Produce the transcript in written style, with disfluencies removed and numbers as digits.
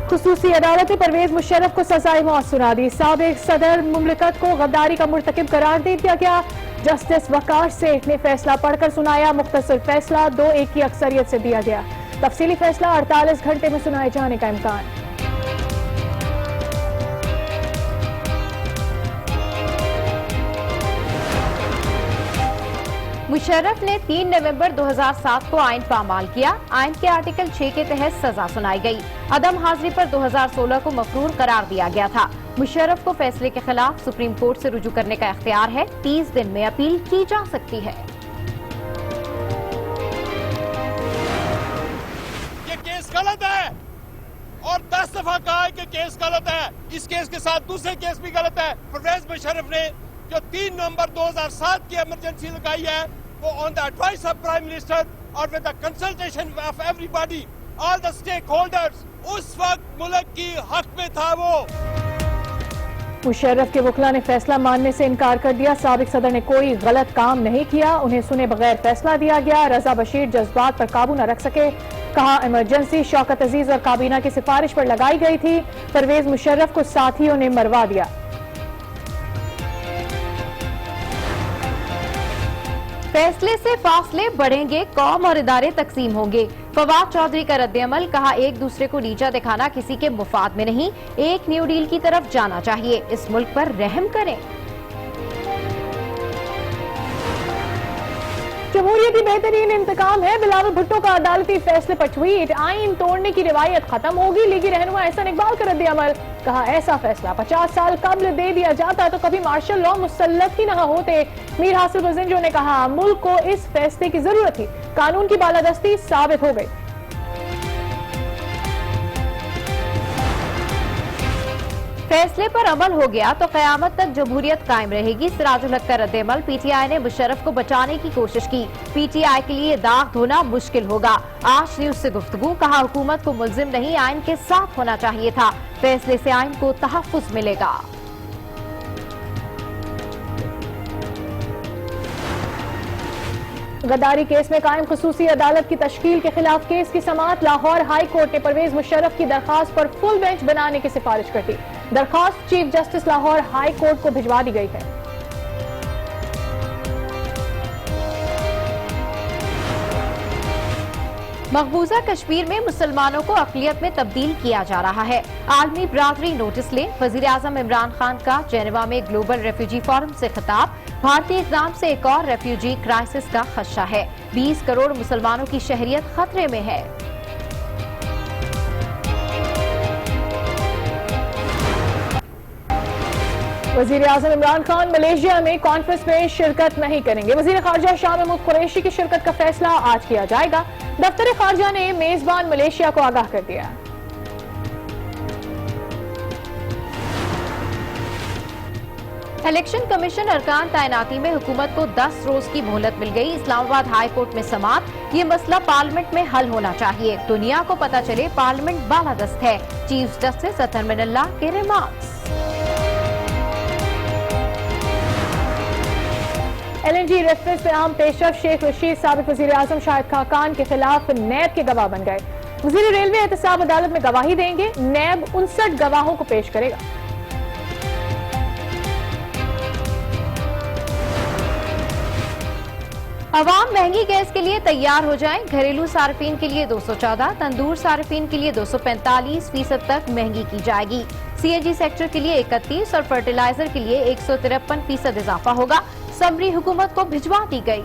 खुसूसी अदालत ने परवेज मुशर्रफ को सजाए मौत सुना दी। साबिक सदर मुमलिकत को गद्दारी का मुर्तकिब करार दे दिया गया। जस्टिस वकार सेठ ने फैसला पढ़कर सुनाया। मुख्तसर फैसला 2-1 की अक्सरियत से दिया गया। तफसीली फैसला 48 घंटे में सुनाए जाने का इम्कान। मुशर्रफ ने 3 नवंबर 2007 को आइन पामाल किया। आइन के आर्टिकल 6 के तहत सजा सुनाई गई। अदम हाजिरी पर 2016 को मफरूर करार दिया गया था। मुशर्रफ को फैसले के खिलाफ सुप्रीम कोर्ट से रुजू करने का इख्तियार है। 30 दिन में अपील की जा सकती है। ये केस गलत है और 10 दफा कहा है कि केस गलत है। इस केस के साथ दूसरे केस भी गलत है। परवेज मुशर्रफ ने जो 3 नवंबर 2007 की इमरजेंसी लगाई है वो on the advice of prime minister और with the consultation of everybody all the stakeholders, उस वक्त मुल्क की हक में था वो। मुशर्रफ के वकील ने फैसला मानने से इनकार कर दिया। साबिक सदर ने कोई गलत काम नहीं किया, उन्हें सुने बगैर फैसला दिया गया। रजा बशीर जज्बात पर काबू न रख सके। कहा इमरजेंसी शौकत अजीज और काबीना की सिफारिश पर लगाई गई थी। परवेज मुशर्रफ को साथियों ने मरवा दिया। फैसले से फासले बढ़ेंगे, कौम और इदारे तकसीम होंगे। फवाद चौधरी का रद्द-ए-अमल। कहा एक दूसरे को नीचा दिखाना किसी के मुफाद में नहीं, एक न्यू डील की तरफ जाना चाहिए। इस मुल्क पर रहम करें। जमहूरियत बेहतरीन इंतकाम है। बिलावल भुट्टो का अदालती फैसले पर ट्वीट। आइन तोड़ने की रिवायत खत्म होगी। लीगी रहनुमा एहसन इकबाल का रद्द-ए-अमल। कहा ऐसा फैसला 50 साल कबल दे दिया जाता तो कभी मार्शल लॉ मुसल्लत ही न होते। मीर हासिल बजिंजो ने कहा मुल्क को इस फैसले की जरूरत थी। कानून की बालादस्ती साबित हो गई। फैसले पर अमल हो गया तो कयामत तक जमहूरियत कायम रहेगी। सिराजुल हक का रद्द-ए-अमल। पीटीआई ने मुशर्रफ को बचाने की कोशिश की। पीटीआई के लिए दाग धोना मुश्किल होगा। आज न्यूज से गुफ्तगू। कहा हुकूमत को मुल्जिम नहीं आइन के साथ होना चाहिए था। फैसले से आइन को तहफ्फुज मिलेगा। गद्दारी केस में कायम खुसूसी अदालत की तश्कील के खिलाफ केस की समाअत। लाहौर हाई कोर्ट ने परवेज मुशर्रफ की दरखास्त पर फुल बेंच बनाने की सिफारिश कर दी। दरखास्त chief justice Lahore high court को भिजवा दी गई है। मकबूजा कश्मीर में मुसलमानों को अक़लियत में तब्दील किया जा रहा है। आलमी बरादरी नोटिस ले। वज़ीर आज़म इमरान खान का जेनेवा में ग्लोबल रेफ्यूजी फोरम से खिताब। भारतीय इक़दाम से एक और रेफ्यूजी क्राइसिस का खदशा है। 20 करोड़ मुसलमानों की शहरियत खतरे में है। वज़ीर आज़म इमरान खान मलेशिया में कॉन्फ्रेंस में शिरकत नहीं करेंगे। वज़ीर ख़ारजा शाह महमूद कुरैशी की शिरकत का फैसला आज किया जाएगा। दफ्तर ख़ारजा ने मेजबान मलेशिया को आगाह कर दिया। इलेक्शन कमीशन अरकान तैनाती में हुकूमत को 10 रोज की मोहलत मिल गई। इस्लामाबाद हाई कोर्ट में समाअत। ये मसला पार्लियामेंट में हल होना चाहिए। दुनिया को पता चले पार्लियामेंट बालादस्त है। चीफ जस्टिस अतहर मिनल्लाह के रिमार्क्स। LNG रेफरेंस में अहम पेशरफ। शेख रशीद साबिक वज़ीर आज़म शाहिद खाकान के खिलाफ नैब के गवाह बन गए। वज़ीर रेलवे एहतसाब अदालत में गवाही देंगे। नैब 59 गवाहों को पेश करेगा। अवाम महंगी गैस के लिए तैयार हो जाएं। घरेलू सार्फिन के लिए 214, तंदूर सार्फिन के लिए 245% तक महंगी की जाएगी। CNG सेक्टर के लिए 31 और फर्टिलाइजर के लिए 153% इजाफा होगा। समरी हुकूमत को भिजवा दी गई।